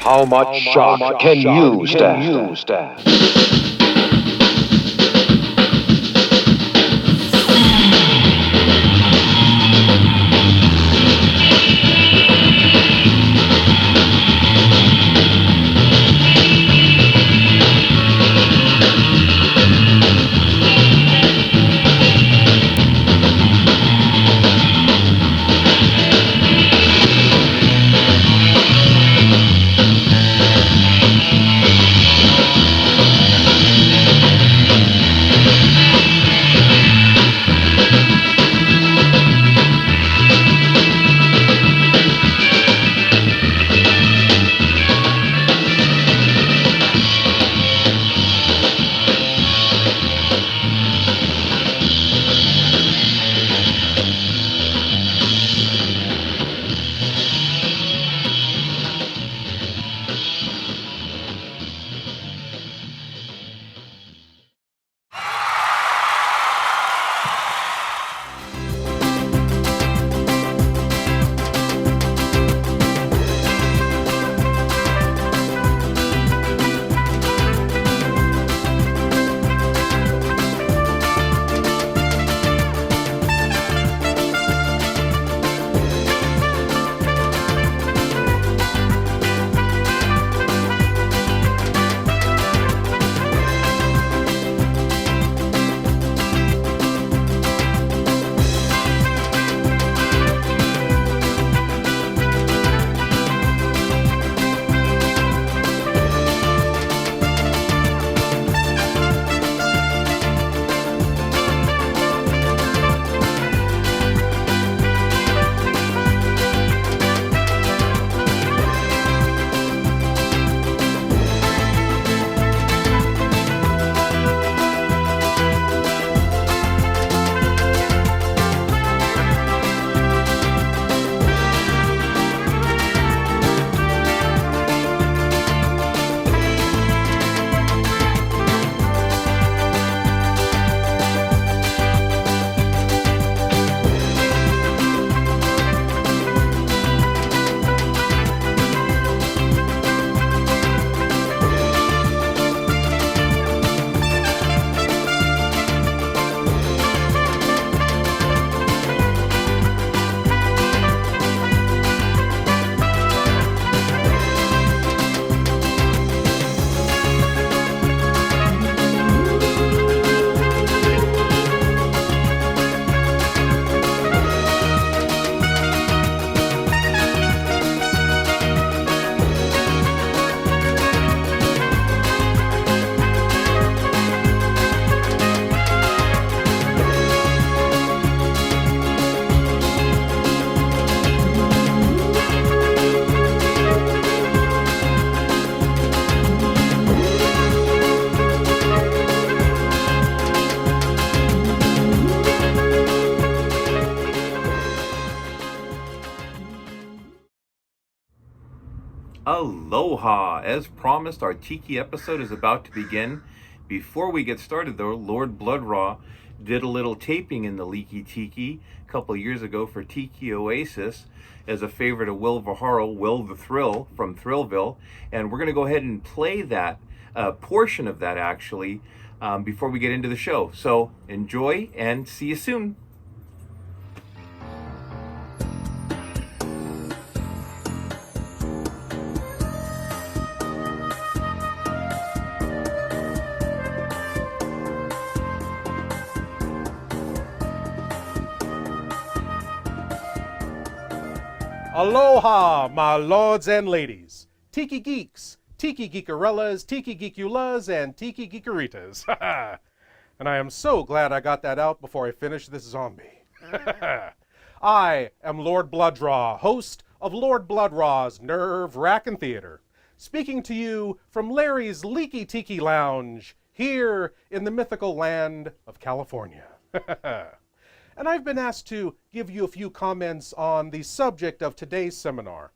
How much shock can you stand? Aloha! As promised, our Tiki episode is about to begin. Before we get started, though, Lord Bloodraw did a little taping in the Leaky Tiki a couple of years ago for Tiki Oasis as a favor to Will Viharo, Will the Thrill from Thrillville. And we're going to go ahead and play that portion of that, actually, before we get into the show. So enjoy and see you soon. Aloha, my lords and ladies, Tiki Geeks, Tiki Geekarellas, Tiki Geekulas, and Tiki Geekeritas. And I am so glad I got that out before I finish this zombie. I am Lord Blooddraw, host of Lord Bloodraw's Nerve-Rackin' Theater, speaking to you from Larry's Leaky Tiki Lounge here in the mythical land of California. And I've been asked to give you a few comments on the subject of today's seminar,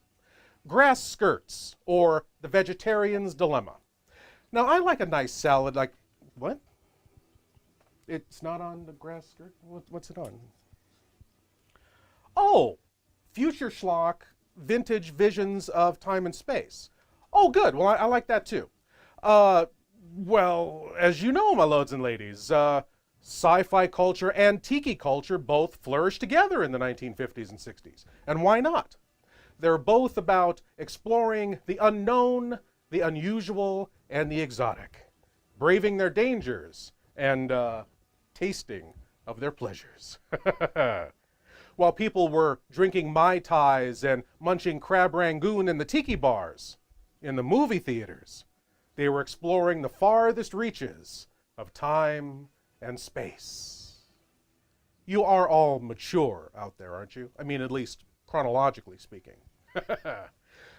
grass skirts, or the vegetarian's dilemma. Now, I like a nice salad like, what? It's not on the grass skirt? What's it on? Oh, Future Schlock, Vintage Visions of Time and Space. Oh, good. Well, I like that too. Uh, well, as you know, my lords and ladies, sci-fi culture and tiki culture both flourished together in the 1950s and 60s. And why not? They're both about exploring the unknown, the unusual, and the exotic, braving their dangers and tasting of their pleasures. While people were drinking Mai Tais and munching crab rangoon in the tiki bars, in the movie theaters, they were exploring the farthest reaches of time and space. You are all mature out there, aren't you? I mean, at least chronologically speaking.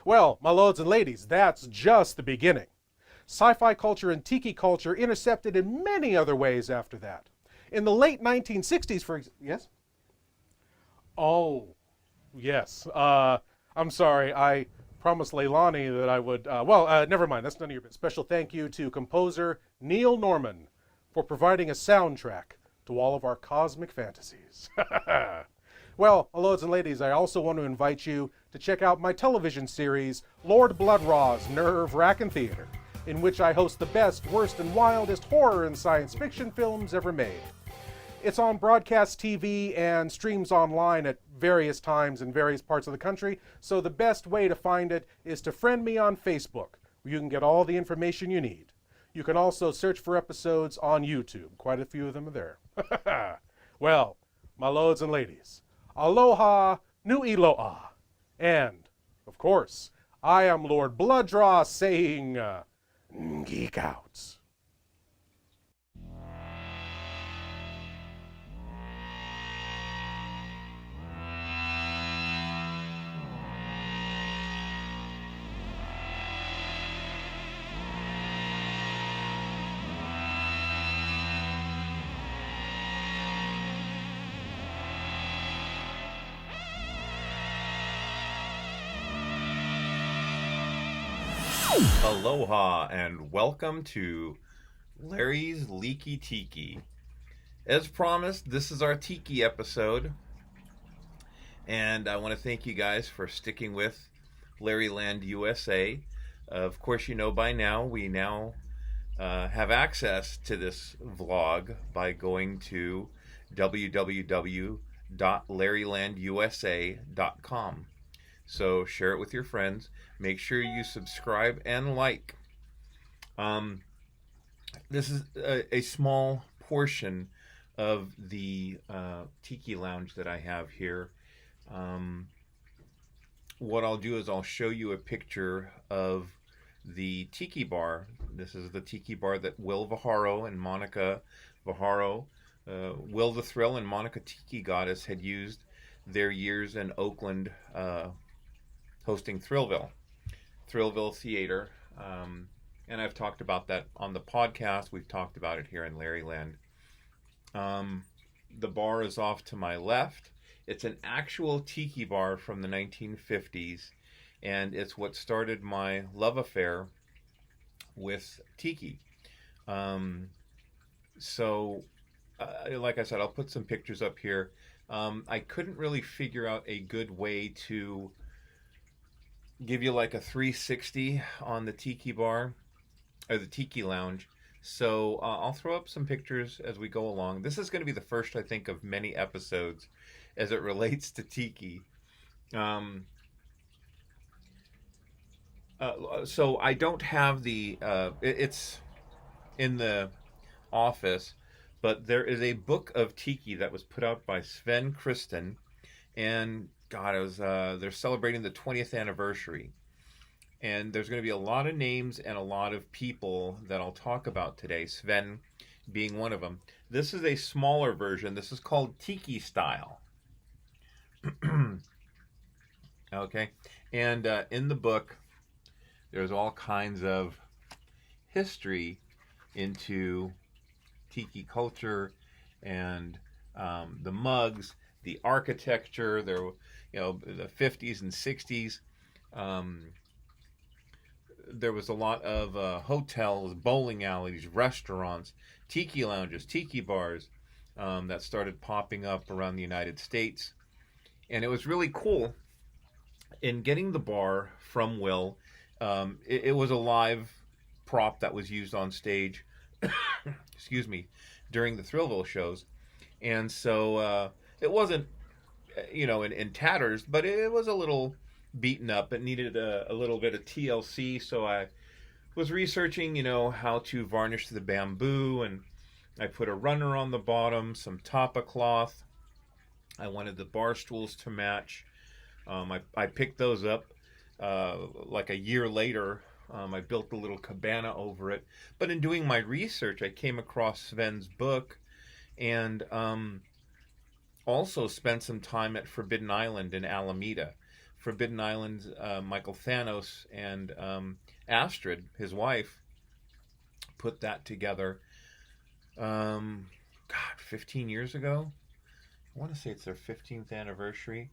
Well, my lords and ladies, that's just the beginning. Sci-fi culture and tiki culture intercepted in many other ways after that. In the late 1960s, for example, yes? Oh, yes. I'm sorry. I promised Leilani that I would. Never mind. That's none of your business. Special thank you to composer Neil Norman for providing a soundtrack to all of our cosmic fantasies. Well, lords and ladies, I also want to invite you to check out my television series, Lord Blood-Raw's Nerve-Wrackin' Theater, in which I host the best, worst, and wildest horror and science fiction films ever made. It's on broadcast TV and streams online at various times in various parts of the country, so the best way to find it is to friend me on Facebook, where you can get all the information you need. You can also search for episodes on YouTube. Quite a few of them are there. Well, my lords and ladies, aloha nui loa. And, of course, I am Lord Blood-Raw saying, geek out. Aloha and welcome to Larry's Leaky Tiki. As promised, this is our Tiki episode, and I want to thank you guys for sticking with LarryLand USA. Of course, you know by now, we now have access to this vlog by going to www.larrylandusa.com. So share it with your friends. Make sure you subscribe and like. This is a small portion of the Tiki Lounge that I have here. What I'll do is I'll show you a picture of the Tiki Bar. This is the Tiki Bar that Will Viharo and Monica Viharo, Will the Thrill and Monica Tiki Goddess had used their years in Oakland hosting Thrillville Theater. And I've talked about that on the podcast. We've talked about it here in LarryLand. The bar is off to my left. It's an actual tiki bar from the 1950s, and it's what started my love affair with tiki. Like I said, I'll put some pictures up here. I couldn't really figure out a good way to give you like a 360 on the tiki bar or the Tiki Lounge. So I'll throw up some pictures as we go along. This is going to be the first, I think, of many episodes as it relates to tiki. So I don't have the, it's in the office, but there is a book of tiki that was put out by Sven Kristen, and God, it was they're celebrating the 20th anniversary. And there's going to be a lot of names and a lot of people that I'll talk about today, Sven being one of them. This is a smaller version. This is called Tiki Style. Okay. And in the book, there's all kinds of history into tiki culture and the mugs, the architecture, the 50s and 60s. There was a lot of hotels, bowling alleys, restaurants, tiki lounges, tiki bars that started popping up around the United States. And it was really cool in getting the bar from Will. It was a live prop that was used on stage, excuse me, during the Thrillville shows. And so it wasn't, in tatters, but it was a little beaten up. It needed a little bit of TLC. So I was researching, how to varnish the bamboo, and I put a runner on the bottom, some tapa cloth. I wanted the bar stools to match. I picked those up like a year later. I built a little cabana over it. But in doing my research, I came across Sven's book, and also spent some time at Forbidden Island in Alameda. Forbidden Island, Michael Thanos and Astrid, his wife, put that together. 15 years ago. I want to say it's their 15th anniversary.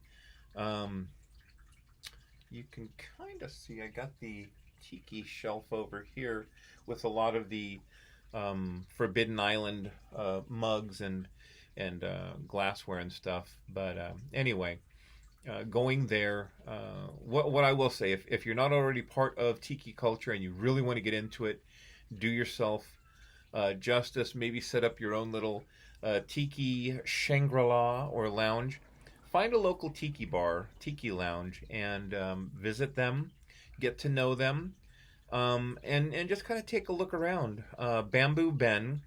You can kind of see I got the Tiki shelf over here with a lot of the Forbidden Island mugs and glassware and stuff. But anyway, going there, what I will say, if you're not already part of Tiki culture and you really want to get into it, do yourself justice. Maybe set up your own little Tiki Shangri-La or lounge. Find a local Tiki bar, Tiki lounge, and visit them, get to know them, and just kind of take a look around. Bamboo Ben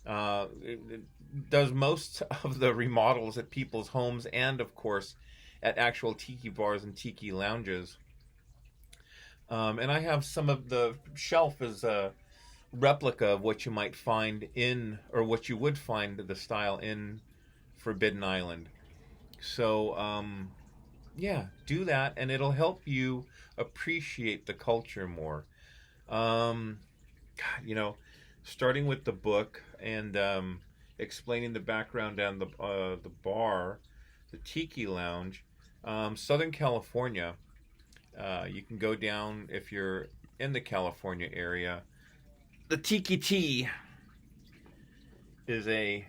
does most of the remodels at people's homes, and of course at actual Tiki bars and Tiki lounges. And I have some of the shelf as a replica of what you might find in, or what you would find the style in Forbidden Island. So, yeah, do that, and it'll help you appreciate the culture more. Um, Starting with the book and explaining the background and the bar, the Tiki Lounge, Southern California. You can go down if you're in the California area. The Tiki Tea is a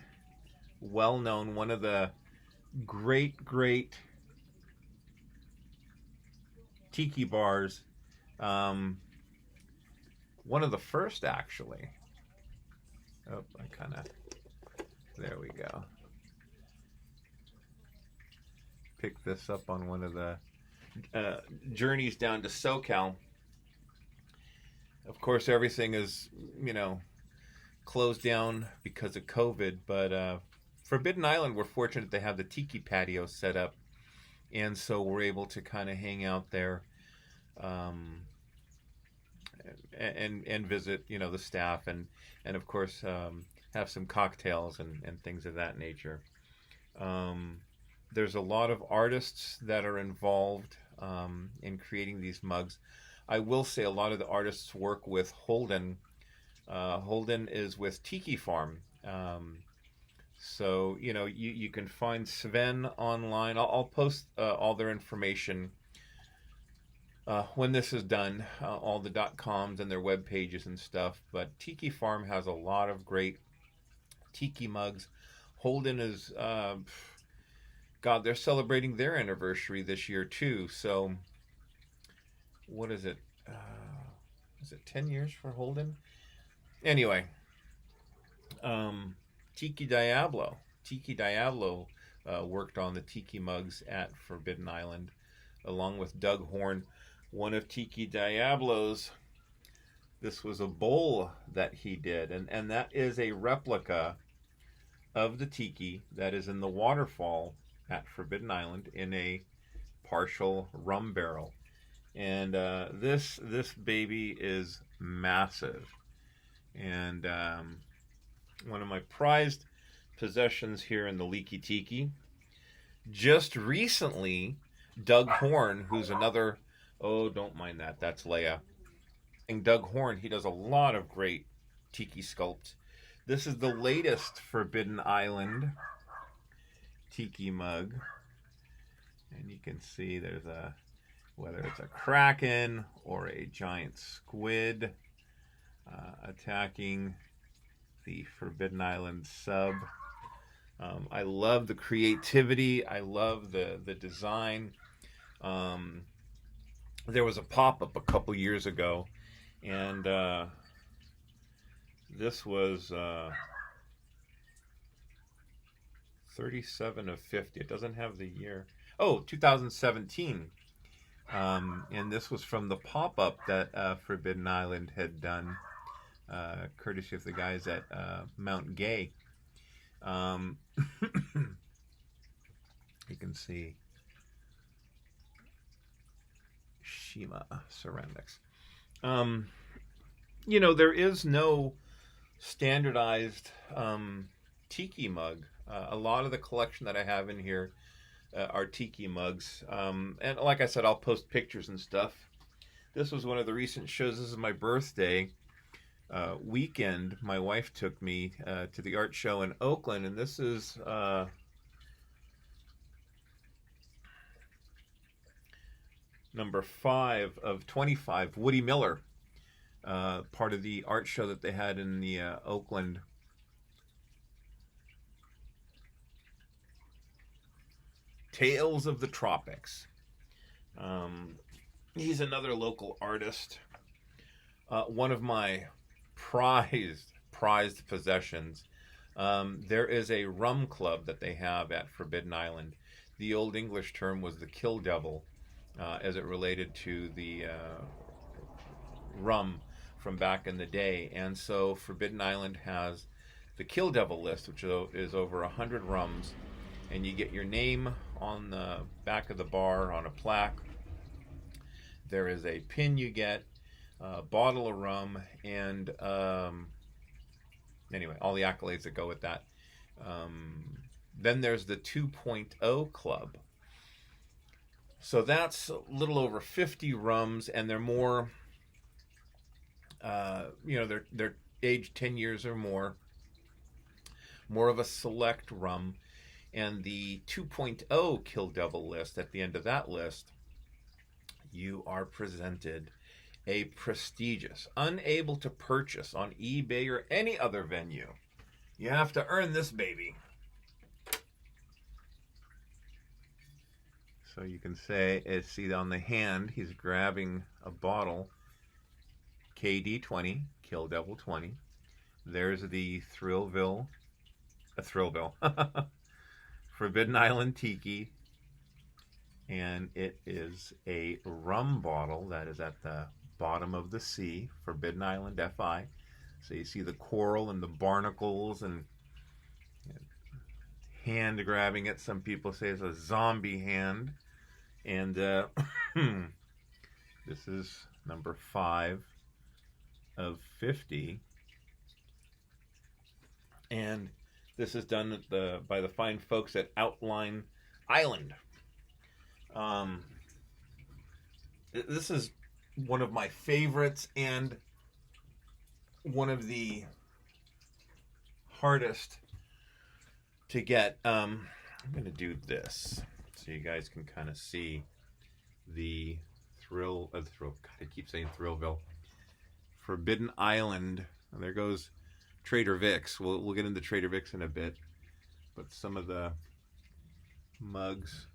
well-known, one of the great Tiki bars. One of the first, actually. Oh, there we go. Picked this up on one of the journeys down to SoCal. Of course, everything is, closed down because of COVID, but Forbidden Island, we're fortunate to have the Tiki patio set up, and so we're able to kind of hang out there and visit, the staff, and of course have some cocktails and things of that nature. There's a lot of artists that are involved in creating these mugs. I will say a lot of the artists work with Holden. Holden is with Tiki Farm. So, you can find Sven online. I'll post all their information when this is done, all the .coms and their web pages and stuff. But Tiki Farm has a lot of great Tiki mugs. Holden is, they're celebrating their anniversary this year too. So, what is it? Is it 10 years for Holden? Anyway, Tiki Diablo worked on the Tiki mugs at Forbidden Island, along with Doug Horn. One of Tiki Diablo's, this was a bowl that he did, and that is a replica of the Tiki that is in the waterfall at Forbidden Island in a partial rum barrel. And this baby is massive, and one of my prized possessions here in the Leaky Tiki. Just recently, Doug Horn, who's another, don't mind that, that's Leia. And Doug Horn, he does a lot of great Tiki sculpts. This is the latest Forbidden Island Tiki mug, and you can see there's whether it's a kraken or a giant squid attacking the Forbidden Island sub. I love the creativity. I love the design. there was a pop-up a couple years ago, and this was 37 of 50. It doesn't have the year. Oh, 2017. And this was from the pop-up that Forbidden Island had done, courtesy of the guys at Mount Gay. You can see Shima Ceramics. There is no standardized tiki mug. A lot of the collection that I have in here are tiki mugs. And like I said, I'll post pictures and stuff. This was one of the recent shows. This is my birthday weekend. My wife took me to the art show in Oakland, and this is number 5 of 25, Woody Miller, part of the art show that they had in the Oakland. Tales of the Tropics. He's another local artist. One of my prized possessions. There is a rum club that they have at Forbidden Island. The old English term was the Kill Devil, as it related to the rum from back in the day. And so Forbidden Island has the Kill Devil list, which is over 100 rums, and you get your name on the back of the bar on a plaque. There is a pin you get, a bottle of rum, and anyway, all the accolades that go with that. Then there's the 2.0 club. So that's a little over 50 rums, and they're more, they're aged 10 years or more of a select rum. And the 2.0 Kill Devil list, at the end of that list, you are presented a prestigious, unable to purchase on eBay or any other venue. You have to earn this baby. So you can see on the hand, he's grabbing a bottle, KD20, Kill Devil 20. There's the Thrillville. Forbidden Island Tiki, and it is a rum bottle that is at the bottom of the sea, Forbidden Island FI. So you see the coral and the barnacles and hand grabbing it. Some people say it's a zombie hand. And this is number 5 of 50. And this is done by the fine folks at Outline Island. This is one of my favorites and one of the hardest to get. I'm going to do this so you guys can kind of see the God, I keep saying Thrillville. Forbidden Island. And there goes Trader Vic's. We'll get into Trader Vic's in a bit, but some of the mugs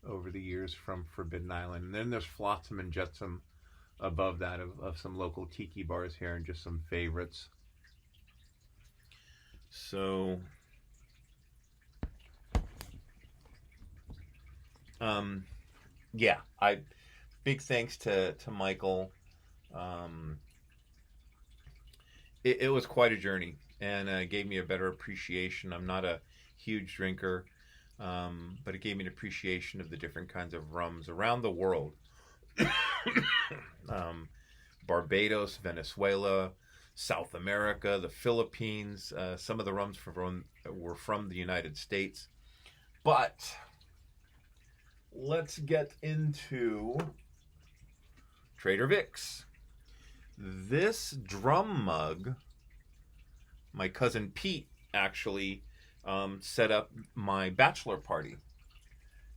over the years from Forbidden Island. And then there's Flotsam and Jetsam above that of some local tiki bars here and just some favorites. So big thanks to Michael. It was quite a journey, and gave me a better appreciation. I'm not a huge drinker, but it gave me an appreciation of the different kinds of rums around the world. Barbados, Venezuela, South America, the Philippines. Some of the rums were from the United States. But let's get into Trader Vic's. This drum mug, my cousin Pete actually set up my bachelor party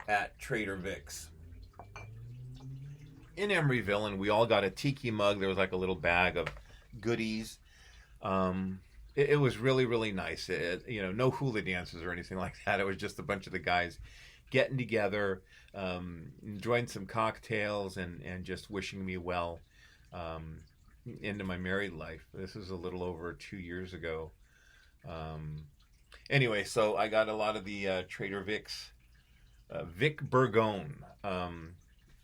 at Trader Vic's in Emeryville, and we all got a tiki mug. There was like a little bag of goodies. It was really, really nice. No hula dances or anything like that. It was just a bunch of the guys getting together, enjoying some cocktails, and just wishing me well into my married life. This is a little over 2 years ago. Anyway, so I got a lot of the Trader Vic's. Vic Burgone.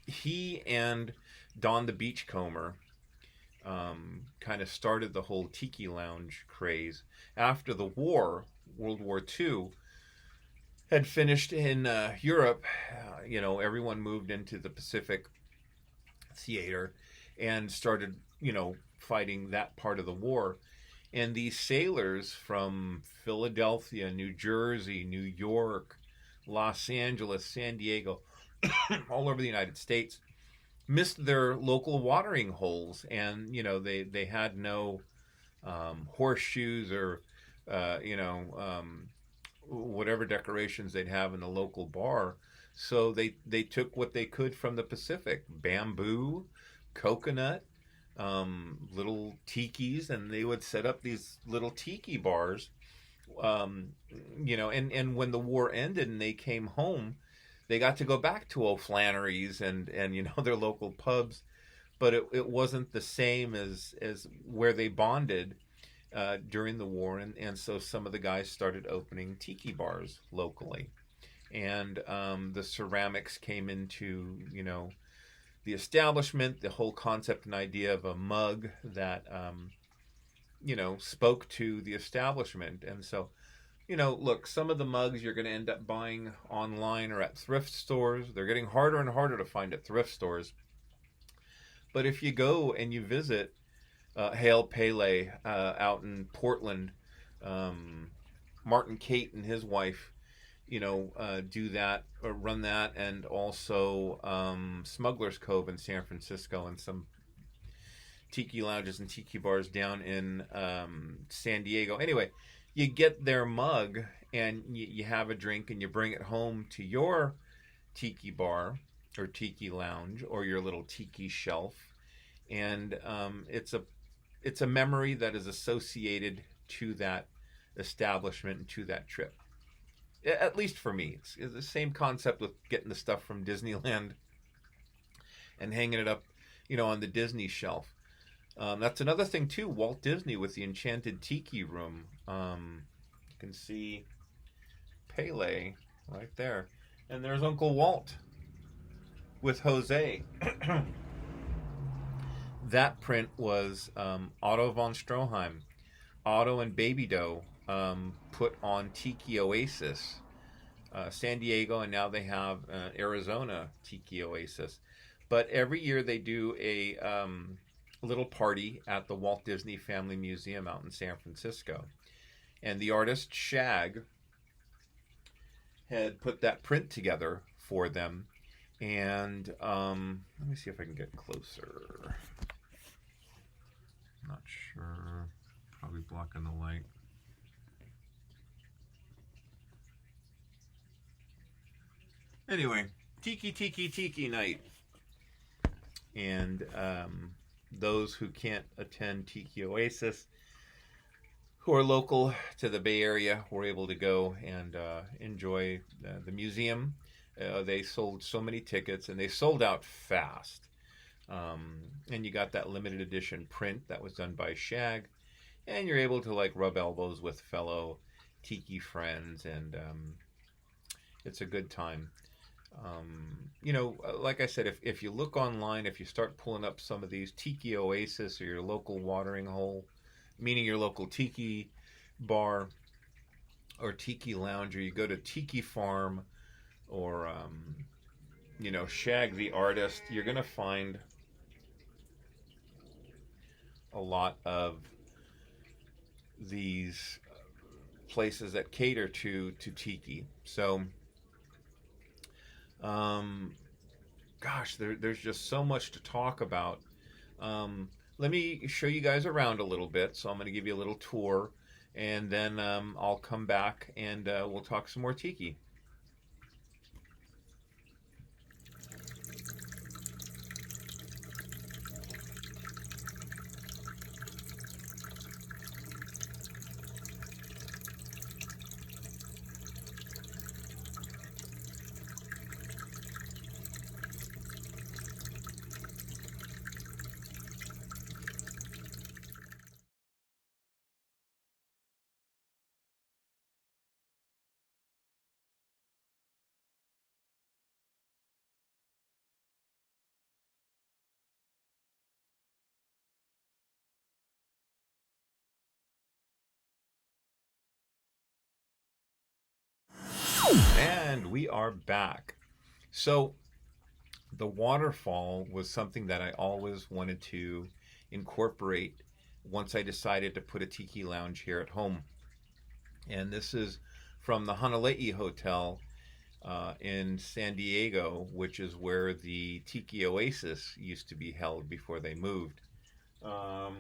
He and Don the Beachcomber kind of started the whole tiki lounge craze. After the war, World War II, had finished in Europe, everyone moved into the Pacific theater and started, fighting that part of the war. And these sailors from Philadelphia, New Jersey, New York, Los Angeles, San Diego, all over the United States, missed their local watering holes, and they had no horseshoes or whatever decorations they'd have in the local bar. So they took what they could from the Pacific: bamboo, coconut, little tikis, and they would set up these little tiki bars. And when the war ended and they came home, they got to go back to O'Flannery's and their local pubs, but it wasn't the same as where they bonded during the war, and so some of the guys started opening tiki bars locally, and the ceramics came into the establishment, the whole concept and idea of a mug that spoke to the establishment. And so look, some of the mugs you're going to end up buying online or at thrift stores. They're getting harder and harder to find at thrift stores. But if you go and you visit Hale Pele out in Portland, Martin Kate and his wife, do that or run that, and also Smuggler's Cove in San Francisco, and some tiki lounges and tiki bars down in San Diego. Anyway, you get their mug and you have a drink and you bring it home to your tiki bar or tiki lounge or your little tiki shelf, and it's a memory that is associated to that establishment and to that trip. At least for me, it's the same concept with getting the stuff from Disneyland and hanging it up, on the Disney shelf. That's another thing too. Walt Disney with the Enchanted Tiki Room. You can see Pele right there, and there's Uncle Walt with Jose. That print was Otto von Stroheim. Otto and Baby Doe put on Tiki Oasis, San Diego, and now they have Arizona Tiki Oasis. But every year they do a little party at the Walt Disney Family Museum out in San Francisco. And the artist Shag had put that print together for them. And let me see if I can get closer. Not sure. Probably blocking the light. Anyway, Tiki night. And those who can't attend Tiki Oasis, who are local to the Bay Area, were able to go and enjoy the museum. They sold so many tickets, and they sold out fast. And you got that limited edition print that was done by Shag, and you're able to rub elbows with fellow Tiki friends, and it's a good time. Like I said, if you look online, if you start pulling up some of these Tiki Oasis or your local watering hole, meaning your local Tiki bar or Tiki lounge, or you go to Tiki Farm or, Shag the artist, you're going to find a lot of these places that cater to Tiki. So, there's just so much to talk about. Let me show you guys around a little bit. So I'm going to give you a little tour, and then I'll come back and we'll talk some more Tiki. And we are back. So the waterfall was something that I always wanted to incorporate once I decided to put a tiki lounge here at home. And this is from the Honolulu Hotel in San Diego, which is where the Tiki Oasis used to be held before they moved. The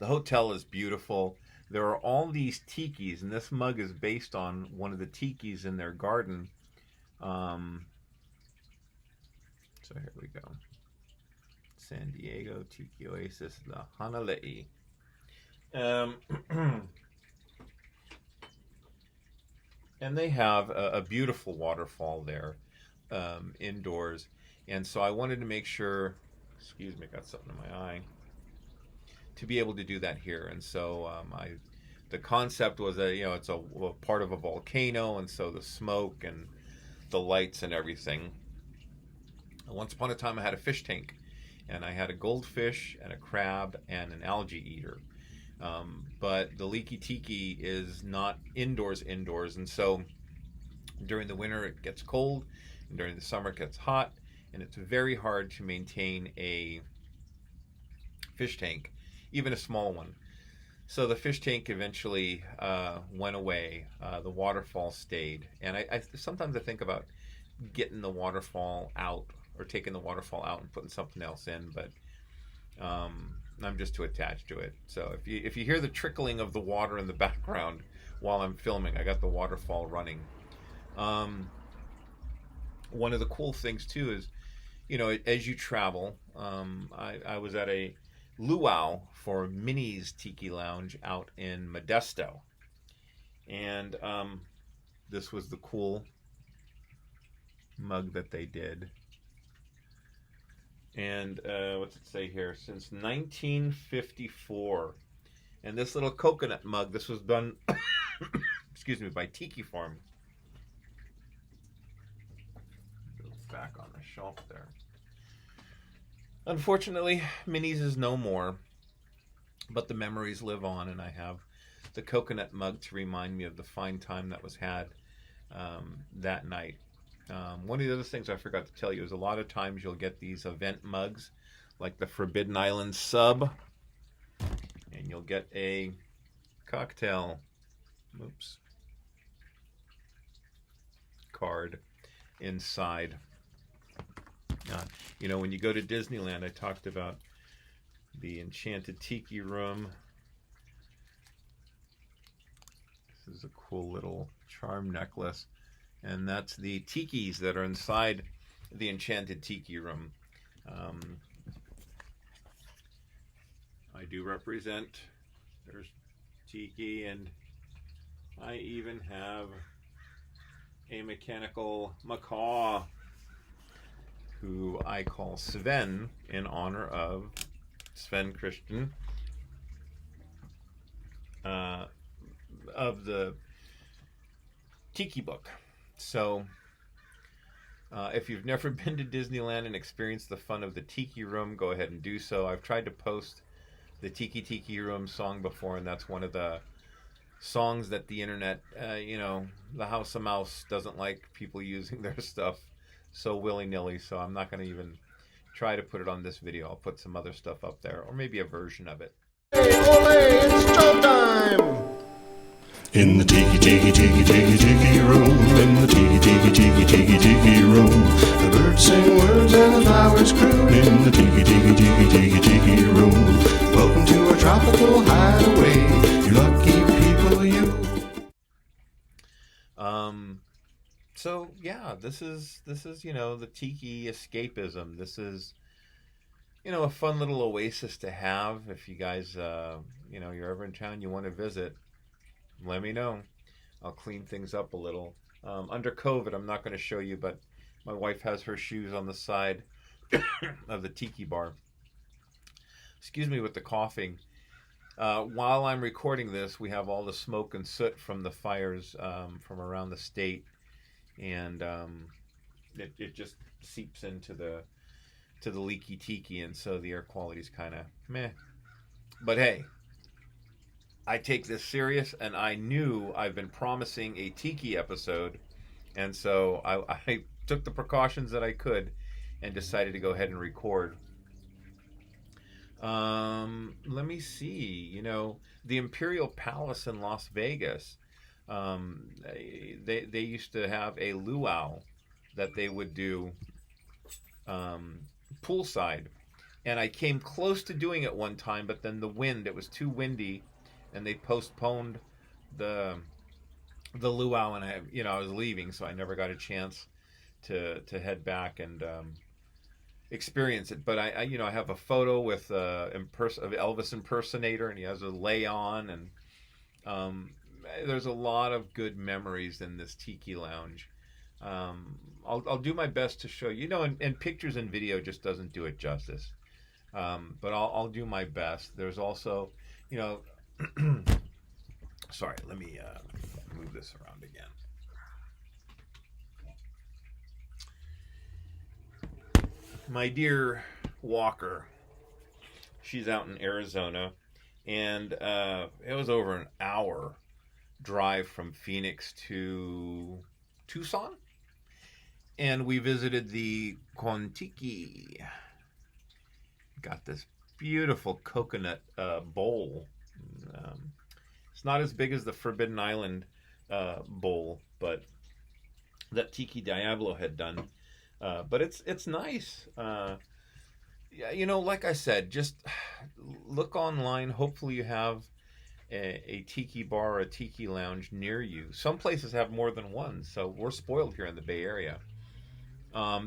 hotel is beautiful. There are all these tikis, and this mug is based on one of the tikis in their garden. So here we go. San Diego Tiki Oasis, the Honolulu. And they have a beautiful waterfall there indoors. And so I wanted to make sure, excuse me, got something in my eye, to be able to do that here. And so the concept was that, it's a part of a volcano, and so the smoke and the lights and everything. Once upon a time I had a fish tank, and I had a goldfish and a crab and an algae eater. But the Leaky Tiki is not indoors, and so during the winter it gets cold, and during the summer it gets hot, and it's very hard to maintain a fish tank, even a small one. So the fish tank eventually went away. The waterfall stayed, and I sometimes I think about getting the waterfall out, or taking the waterfall out and putting something else in, but I'm just too attached to it. So if you hear the trickling of the water in the background while I'm filming, I got the waterfall running. One of the cool things too is, as you travel, I was at a luau for Minnie's Tiki Lounge out in Modesto, and this was the cool mug that they did. And what's it say here? Since 1954. And this little coconut mug, this was done, excuse me, by Tiki Farm. It's back on the shelf there. Unfortunately, Minnie's is no more, but the memories live on, and I have the coconut mug to remind me of the fine time that was had that night. One of the other things I forgot to tell you is a lot of times you'll get these event mugs, like the Forbidden Island sub, and you'll get a cocktail, card inside. When you go to Disneyland, I talked about the Enchanted Tiki Room. This is a cool little charm necklace. And that's the tikis that are inside the Enchanted Tiki Room. I do represent, there's Tiki, and I even have a mechanical macaw who I call Sven in honor of Sven Christian of the Tiki book. So if you've never been to Disneyland and experienced the fun of the Tiki Room, go ahead and do so. I've tried to post the Tiki Room song before, and that's one of the songs that the internet, the House of Mouse doesn't like people using their stuff so willy-nilly, so I'm not going to even try to put it on this video. I'll put some other stuff up there, or maybe a version of it. Hey, ole, it's showtime! In the tiki room, in the tiki room, the birds sing words and the flowers croon. In the tiki room, welcome to our tropical hideaway, you lucky people, you. So yeah, this is the tiki escapism. This is a fun little oasis to have. If you guys you're ever in town, you want to visit, let me know. I'll clean things up a little. Under COVID, I'm not going to show you, but my wife has her shoes on the side of the tiki bar. Excuse me with the coughing. While I'm recording this, we have all the smoke and soot from the fires from around the state, and it just seeps into the Leaky Tiki, and so the air quality is kind of meh. But hey, I take this serious, and I knew I've been promising a Tiki episode, and so I took the precautions that I could and decided to go ahead and record. Let me see. You know, the Imperial Palace in Las Vegas. They used to have a luau that they would do poolside, and I came close to doing it one time, but then the wind, it was too windy, and they postponed the luau, and I was leaving, so I never got a chance to head back and experience it. But I have a photo with of Elvis impersonator, and he has a lay on, and there's a lot of good memories in this Tiki Lounge. I'll do my best to show you. And pictures and video just doesn't do it justice. But I'll do my best. There's also, sorry, let me move this around again. My dear Walker, she's out in Arizona, and it was over an hour drive from Phoenix to Tucson, and we visited the Tiki. Got this beautiful coconut bowl. It's not as big as the Forbidden Island bowl, but that Tiki Diablo had done. But it's nice. Like I said, just look online. Hopefully you have a tiki bar or a tiki lounge near you. Some places have more than one, so we're spoiled here in the Bay Area.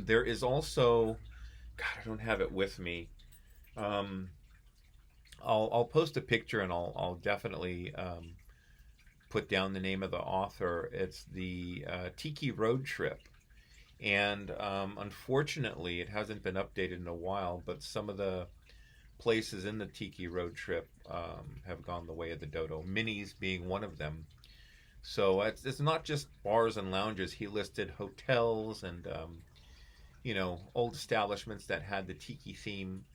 There is also, God, I don't have it with me. I'll post a picture, and I'll definitely put down the name of the author. It's the Tiki Road Trip. And unfortunately, it hasn't been updated in a while, but some of the places in the Tiki Road Trip have gone the way of the dodo, Minnie's being one of them. So it's not just bars and lounges. He listed hotels and, old establishments that had the Tiki theme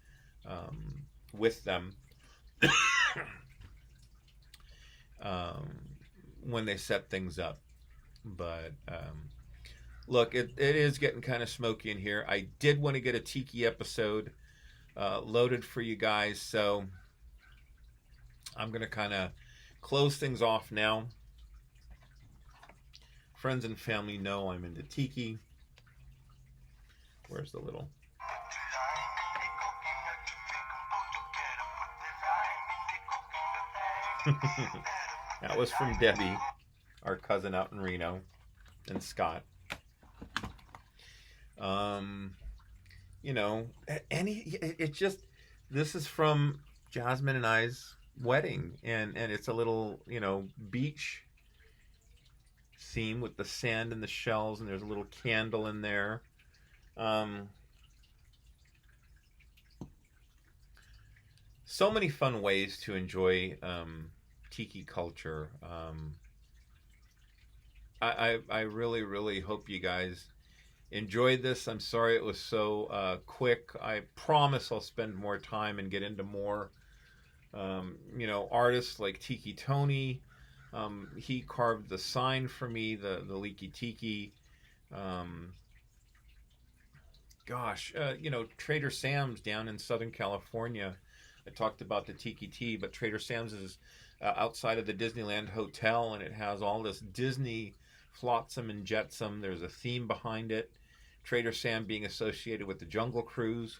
with them when they set things up. But look, it is getting kind of smoky in here. I did want to get a Tiki episode loaded for you guys, so I'm going to kind of close things off now. Friends and family know I'm into Tiki. Where's the little... That was from Debbie, our cousin out in Reno, and Scott. This is from Jasmine and I's wedding, and it's a little, beach scene with the sand and the shells, and there's a little candle in there. So many fun ways to enjoy Tiki culture. I really, really hope you guys enjoyed this. I'm sorry it was so quick. I promise I'll spend more time and get into more artists like Tiki Tony. He carved the sign for me, the Leaky Tiki. Trader Sam's down in Southern California. I talked about the Tiki Tea, but Trader Sam's is outside of the Disneyland Hotel, and it has all this Disney flotsam and jetsam. There's a theme behind it. Trader Sam being associated with the Jungle Cruise.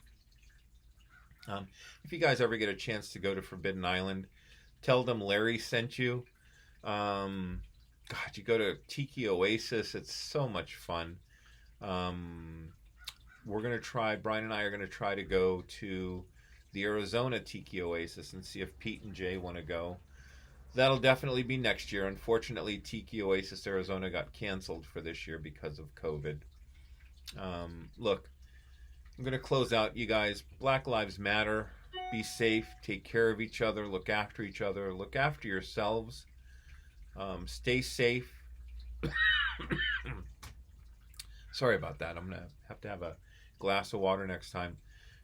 If you guys ever get a chance to go to Forbidden Island, tell them Larry sent you. You go to Tiki Oasis. It's so much fun. Brian and I are going to try to go to the Arizona Tiki Oasis and see if Pete and Jay want to go. That'll definitely be next year. Unfortunately, Tiki Oasis Arizona got canceled for this year because of COVID. Look, I'm going to close out, you guys. Black Lives Matter. Be safe. Take care of each other. Look after each other. Look after yourselves. Stay safe. Sorry about that. I'm going to have a glass of water next time.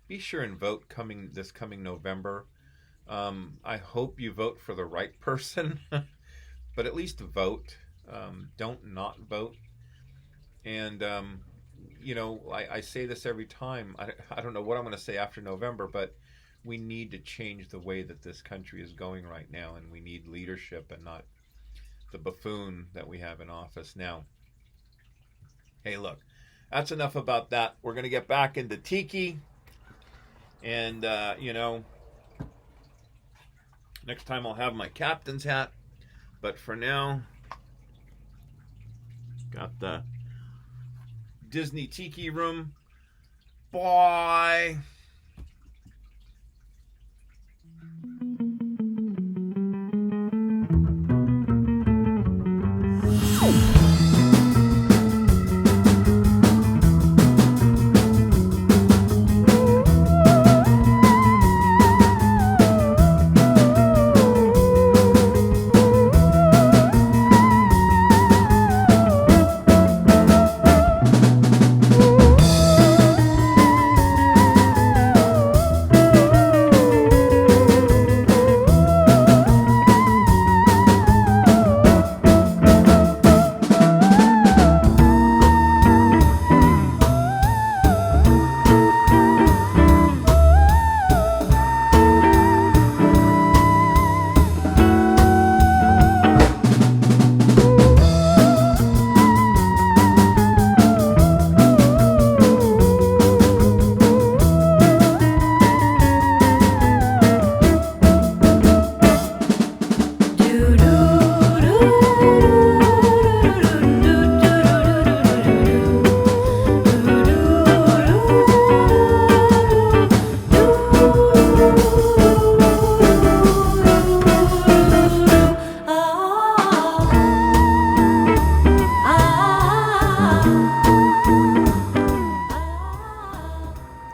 Be sure and vote this coming November. I hope you vote for the right person, but at least vote. Don't not vote. And, I say this every time. I don't know what I'm going to say after November, but we need to change the way that this country is going right now, and we need leadership and not the buffoon that we have in office now. Hey, look, that's enough about that. We're going to get back into Tiki. And, next time I'll have my captain's hat. But for now, got the Disney Tiki room. Bye.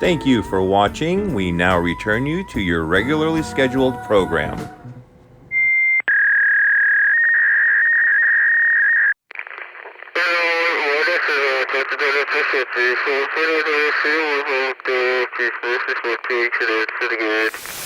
Thank you for watching. We now return you to your regularly scheduled program. Mississippi, so